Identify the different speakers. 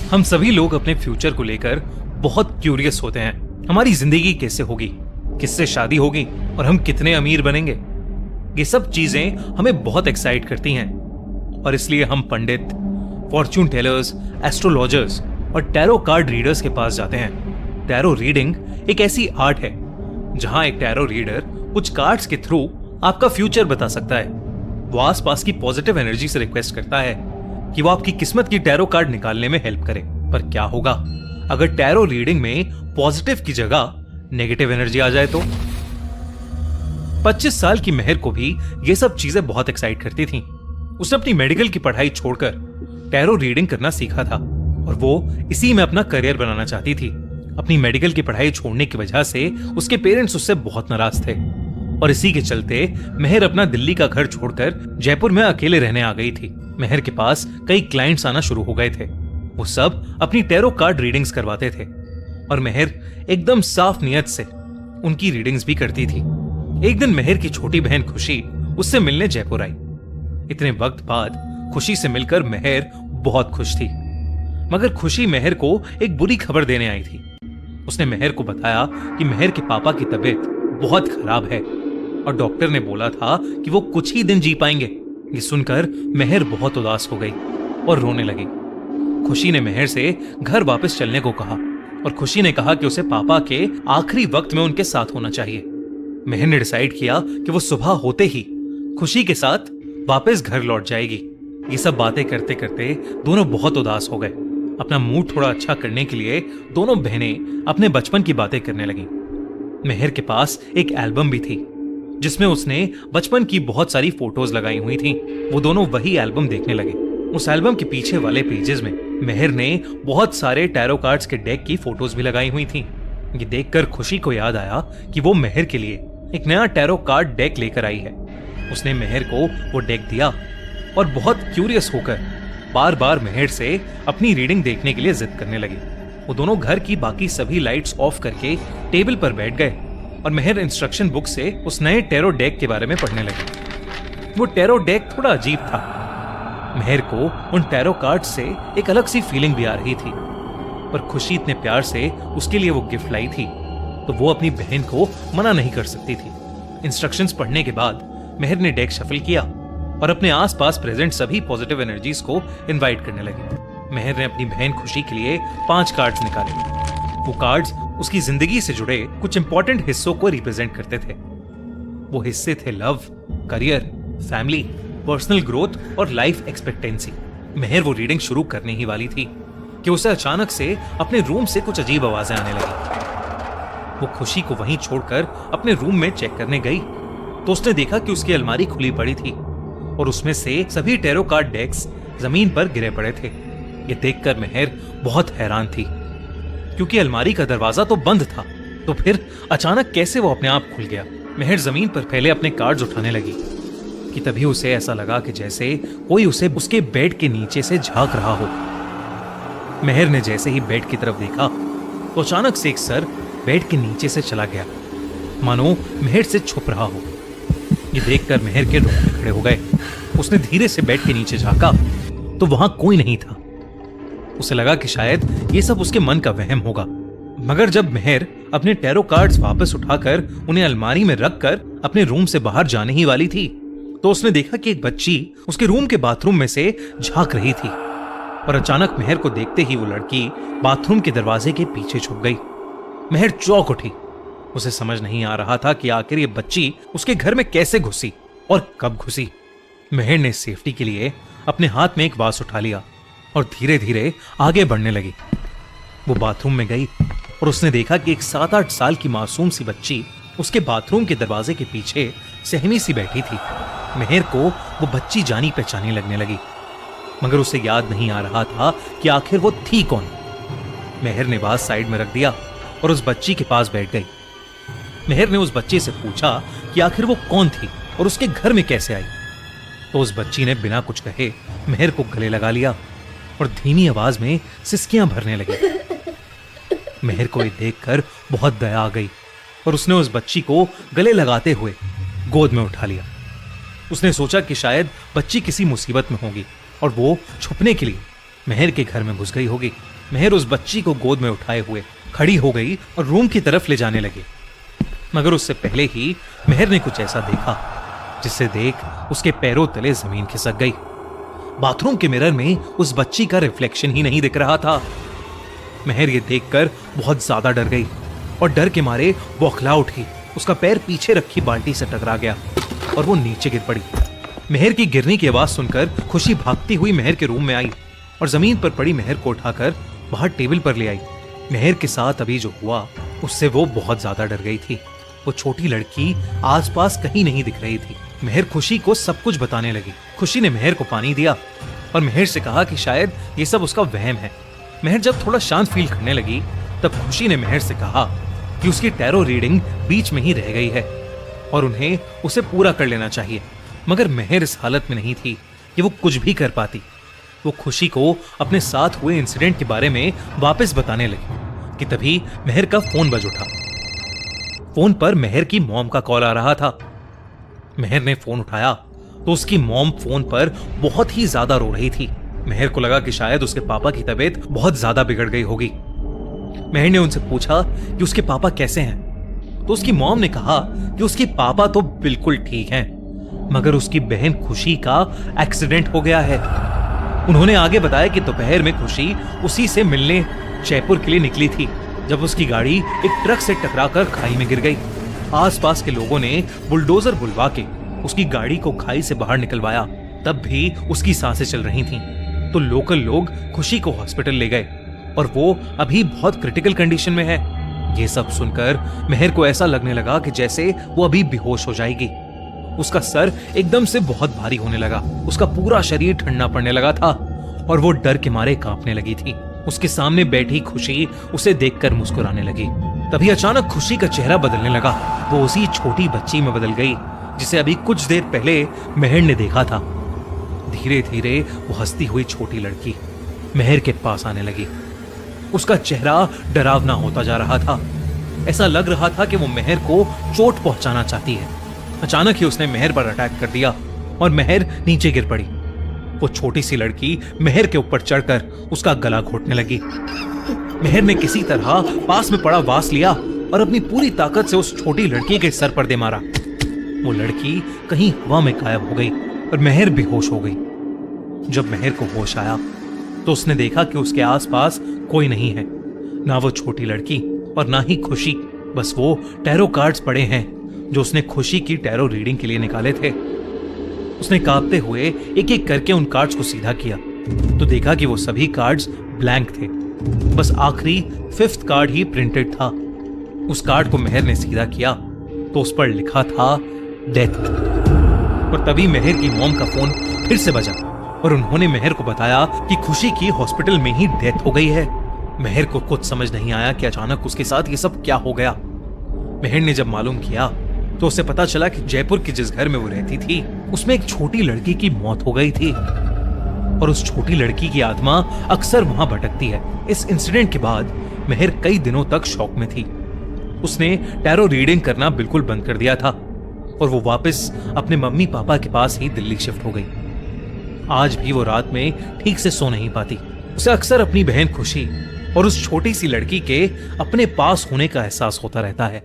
Speaker 1: हम सभी लोग अपने फ्यूचर को लेकर बहुत क्यूरियस होते हैं। हमारी जिंदगी कैसे होगी, किससे शादी होगी और हम कितने अमीर बनेंगे। ये सब चीजें हमें बहुत एक्साइट करती हैं और इसलिए हम पंडित, फॉर्च्यून टेलर्स, एस्ट्रोलॉजर्स और टैरो कार्ड रीडर्स के पास जाते हैं। टैरो रीडिंग एक ऐसी आर्ट है जहां एक टैरो रीडर कुछ कार्ड्स के थ्रू आपका फ्यूचर बता सकता है। वो आसपास की पॉजिटिव एनर्जी से रिक्वेस्ट करता है कि वो आपकी किस्मत की टैरो कार्ड निकालने में हेल्प करे। पर क्या होगा अगर टैरो रीडिंग में पॉजिटिव की जगह नेगेटिव एनर्जी आ जाए तो? 25 साल की मेहर को भी ये सब चीजें बहुत एक्साइट करती थीं। उसने अपनी मेडिकल की पढ़ाई छोड़कर टैरो रीडिंग करना सीखा था और वो इसी में अपना करियर बनाना चाहती थी। अपनी मेडिकल की पढ़ाई छोड़ने की वजह से उसके पेरेंट्स उससे बहुत नाराज थे और इसी के चलते मेहर अपना दिल्ली का घर छोड़कर जयपुर में अकेले रहने आ गई थी। मेहर के पास कई क्लाइंट्स आना शुरू हो गए थे। वो सब अपनी टैरो कार्ड रीडिंग्स करवाते थे और मेहर एकदम साफ नियत से उनकी रीडिंग्स भी करती थी। एक दिन मेहर की छोटी बहन खुशी उससे मिलने जयपुर आई। इतने वक्त बाद खुशी से मिलकर मेहर बहुत खुश थी, मगर खुशी मेहर को एक बुरी खबर देने आई थी। उसने मेहर को बताया कि मेहर के पापा की तबीयत बहुत खराब है और डॉक्टर ने बोला था कि वो कुछ ही दिन जी पाएंगे। ये सुनकर मेहर बहुत उदास हो गई और रोने लगी। खुशी ने मेहर से घर वापस चलने को कहा और खुशी ने कहा कि उसे पापा के आखिरी वक्त में उनके साथ होना चाहिए। मेहर ने डिसाइड किया कि वो सुबह होते ही खुशी के साथ वापस घर लौट जाएगी। ये सब बातें करते करते दोनों बहुत उदास हो गए। अपना मूड थोड़ा अच्छा करने के लिए दोनों बहनें अपने बचपन की बातें करने लगीं। मेहर के पास एक एल्बम भी थी जिसमें उसने बचपन की बहुत सारी फोटोज लगाई हुई थी। वो दोनों वही एल्बम देखने लगे। उस एल्बम के पीछे वाले पेजेस में मेहर ने बहुत सारे टैरो कार्ड्स के डेक की फोटोज भी लगाई हुई थी। ये देखकर खुशी को याद आया कि वो मेहर के लिए एक नया टैरो कार्ड डेक लेकर आई है। उसने मेहर को वो डेक दिया और बहुत क्यूरियस होकर बार बार मेहर से अपनी रीडिंग देखने के लिए जिद करने लगी। वो दोनों घर की बाकी सभी लाइट्स ऑफ करके टेबल पर बैठ गए और मेहर इंस्ट्रक्शन बुक से उस नए टैरो डेक के बारे में पढ़ने लगी। वो टैरो डेक थोड़ा अजीब था। मेहर को उन टैरो कार्ड से एक अलग सी फीलिंग भी आ रही थी, पर खुशी इतने प्यार से उसके लिए वो गिफ्ट लाई थी तो वो अपनी बहन को मना नहीं कर सकती थी। इंस्ट्रक्शंस पढ़ने के बाद मेहर ने डेक शफल किया और अपने आसपास प्रेजेंट सभी पॉजिटिव एनर्जीज को इनवाइट करने लगी। मेहर ने अपनी बहन खुशी के लिए 5 कार्ड्स निकाले। वो कार्ड्स उसकी जिंदगी से जुड़े कुछ इंपॉर्टेंट हिस्सों को रिप्रेजेंट करते थे। वो हिस्से थे love, career, family, personal growth और लाइफ एक्सपेक्टेंसी। मेहर वो रीडिंग शुरू करने ही वाली थी कि उसे अचानक से अपने रूम से कुछ अजीब आवाजें आने लगी। वो खुशी को वहीं छोड़कर अपने रूम में चेक करने गई तो उसने देखा कि उसकी अलमारी खुली पड़ी थी और उसमें से सभी टैरो कार्ड डेक्स जमीन पर गिरे पड़े थे। ये देखकर मेहर बहुत हैरान थी क्योंकि अलमारी का दरवाजा तो बंद था, तो फिर अचानक कैसे वो अपने आप खुल गया। मेहर जमीन पर फैले अपने कार्ड्स उठाने लगी कि तभी उसे ऐसा लगा कि जैसे कोई उसे उसके बेड के नीचे से झांक रहा हो। मेहर ने जैसे ही बेड की तरफ देखा तो अचानक से एक सर बेड के नीचे से चला गया, मानो मेहर से छुप रहा हो। ये देखकर मेहर के रोंगटे खड़े हो गए। उसने धीरे से बेड के नीचे झांका तो वहां कोई नहीं था। उसे लगा कि शायद ये सब उसके मन का वहम होगा, मगर जब मेहर अपने टैरो कार्ड्स वापस उठाकर उन्हें अलमारी में रखकर अपने रूम से बाहर जाने ही वाली थी तो उसने देखा कि एक बच्ची उसके रूम के बाथरूम में से झांक रही थी और अचानक मेहर को देखते ही वो लड़की बाथरूम के दरवाजे के पीछे छुप गई। मेहर चौंक उठी। उसे समझ नहीं आ रहा था कि आखिर ये बच्ची उसके घर में कैसे घुसी और कब घुसी। मेहर ने सेफ्टी के लिए अपने हाथ में एक वास उठा लिया और धीरे धीरे आगे बढ़ने लगी। वो बाथरूम में गई और उसने देखा कि एक 7-8 साल की मासूम सी बच्ची उसके बाथरूम के दरवाजे के पीछे सहमी सी बैठी थी। मेहर को वो बच्ची जानी पहचानी लगने लगी, मगर उसे याद नहीं आ रहा था कि आखिर वो थी कौन। मेहर ने वास साइड में रख दिया और उस बच्ची के पास बैठ गई। मेहर ने उस बच्चे से पूछा कि आखिर वो कौन थी और उसके घर में कैसे आई। तो उस बच्ची ने बिना कुछ कहे मेहर को गले लगा लिया और धीमी आवाज में सिसकियां भरने लगी। मेहर को ये देखकर बहुत दया आ गई और उसने उस बच्ची को गले लगाते हुए गोद में उठा लिया। उसने सोचा कि शायद बच्ची किसी मुसीबत में होगी और वो छुपने के लिए मेहर के घर में घुस गई होगी। मेहर उस बच्ची को गोद में उठाए हुए खड़ी हो गई और रूम की तरफ ले जाने लगी। मगर उससे पहले ही मेहर ने कुछ ऐसा देखा जिससे देख उसके पैरों तले जमीन खिसक गई। बाथरूम के मिरर में उस बच्ची का रिफ्लेक्शन ही नहीं दिख रहा था। मेहर ये देखकर बहुत ज्यादा डर गई और डर के मारे बौखला उठी। उसका पैर पीछे रखी बाल्टी से टकरा गया और वो नीचे गिर पड़ी। मेहर की गिरने की आवाज सुनकर खुशी भागती हुई मेहर के रूम में आई और जमीन पर पड़ी मेहर को उठाकर बाहर टेबल पर ले आई। मेहर के साथ अभी जो हुआ उससे वो बहुत ज्यादा डर गई थी। वो छोटी लड़की आसपास कहीं नहीं दिख रही थी। मेहर खुशी को सब कुछ बताने लगी। खुशी ने मेहर को पानी दिया और मेहर से कहा कि शायद ये सब उसका वहम है। मेहर जब थोड़ा शांत फील करने लगी तब खुशी ने मेहर से कहा कि उसकी टैरो रीडिंग बीच में ही रह गई है और उन्हें उसे पूरा कर लेना चाहिए। मगर मेहर इस हालत में नहीं थी कि वो कुछ भी कर पाती। वो खुशी को अपने साथ हुए इंसिडेंट के बारे में वापस बताने लगी कि तभी मेहर का फोन बज उठा। फोन पर मेहर की मॉम का कॉल आ रहा था। मेहर ने फोन उठाया तो उसकी मॉम फोन पर बहुत ही ज्यादा रो रही थी। मेहर को लगा कि शायद उसके पापा की तबीयत बहुत ज्यादा बिगड़ गई होगी। मेहर ने उनसे पूछा कि उसके पापा कैसे हैं। तो उसकी मॉम ने कहा कि उसके पापा तो बिल्कुल ठीक हैं, मगर उसकी बहन खुशी का एक्सीडेंट हो गया है। उन्होंने आगे बताया कि दोपहर में खुशी उसी से मिलने जयपुर के लिए निकली थी जब उसकी गाड़ी एक ट्रक से टकराकर खाई में गिर गई। आसपास के लोगों ने बुलडोजर बुलवा के उसकी गाड़ी को खाई से बाहर निकलवाया। तब भी उसकी सांसें चल रही थीं। तो लोकल लोग खुशी को हॉस्पिटल ले गए और वो अभी बहुत क्रिटिकल कंडीशन में है। ये सब सुनकर मेहर को ऐसा लगने लगा कि जैसे वो अभी बेहोश हो जाएगी। उसका सर एकदम से बहुत भारी होने लगा। उसका पूरा शरीर ठंडा पड़ने लगा था और वो डर के मारे कांपने लगी थी। उसके सामने बैठी खुशी उसे देखकर मुस्कुराने लगी। तभी अचानक खुशी का चेहरा बदलने लगा। वो उसी छोटी बच्ची में बदल गई जिसे अभी कुछ देर पहले मेहर ने देखा था। धीरे धीरे वो हंसती हुई छोटी लड़की मेहर के पास आने लगी। उसका चेहरा डरावना होता जा रहा था। ऐसा लग रहा था कि वो मेहर को चोट पहुंचाना चाहती है। अचानक ही उसने मेहर पर अटैक कर दिया और मेहर नीचे गिर पड़ी। वो छोटी सी लड़की मेहर के ऊपर चढ़कर उसका गला घोटने लगी। मेहर ने किसी तरह पास में पड़ा वास लिया और अपनी पूरी ताकत से उस छोटी लड़की के सर पर दे मारा। वो लड़की कहीं हवा में गायब हो गई और मेहर बेहोश हो गई। जब मेहर को होश आया तो उसने देखा कि उसके आसपास कोई नहीं है, ना वो छोटी लड़की और ना ही खुशी। बस वो टैरो कार्ड्स पड़े हैं जो उसने खुशी की टैरो रीडिंग के लिए निकाले थे। उसने कांपते हुए एक एक करके उन कार्ड्स को सीधा किया तो देखा कि वो सभी कार्ड्स ब्लैंक थे। बस आखिरी 5th कार्ड ही प्रिंटेड था। उस कार्ड को मेहर ने सीधा किया तो उस पर लिखा था डेथ। और तभी मेहर की मॉम का फोन फिर से बजा और उन्होंने मेहर को बताया कि खुशी की हॉस्पिटल में ही डेथ हो गई है। मेहर को कुछ समझ नहीं आया कि अचानक उसके साथ ये सब क्या हो गया। मेहर ने जब मालूम किया तो उसे पता चला कि जयपुर के जिस घर में वो रहती थी उसमें एक छोटी लड़की की मौत हो गई थी और उस छोटी लड़की की आत्मा अक्सर वहां भटकती है। इस इंसिडेंट के बाद मेहर कई दिनों तक शॉक में थी। उसने टैरो रीडिंग करना बिल्कुल बंद कर दिया था और वो वापस अपने मम्मी पापा के पास ही दिल्ली शिफ्ट हो गई। आज भी वो रात में ठीक से सो नहीं पाती। उसे अक्सर अपनी बहन खुशी और उस छोटी सी लड़की के अपने पास होने का एहसास होता रहता है।